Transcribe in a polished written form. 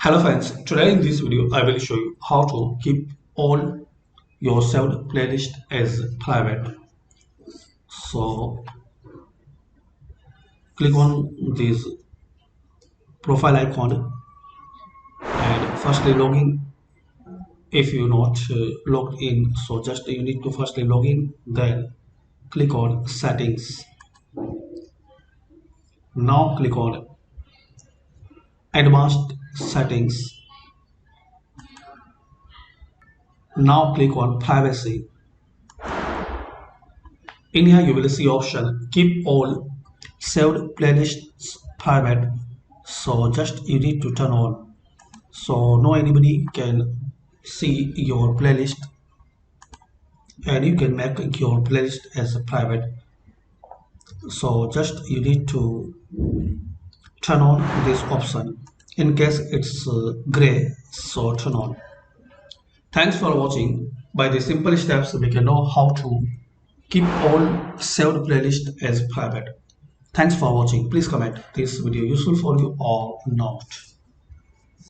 Hello friends, today in this video I will show you how to keep all your saved playlist as private. So click on this profile icon and firstly log in. If you not logged in, so just you need to firstly log in, then click on settings. Now click on advanced settings. Now click on privacy. In here you will see option keep all saved playlists private. So just you need to turn on, so no anybody can see your playlist, and you can make your playlist as private. So just you need to turn on this option. In case it's gray, so turn on. Thanks for watching. By the simple steps we can know how to keep all saved playlist as private. Thanks for watching. Please comment this video useful for you or not.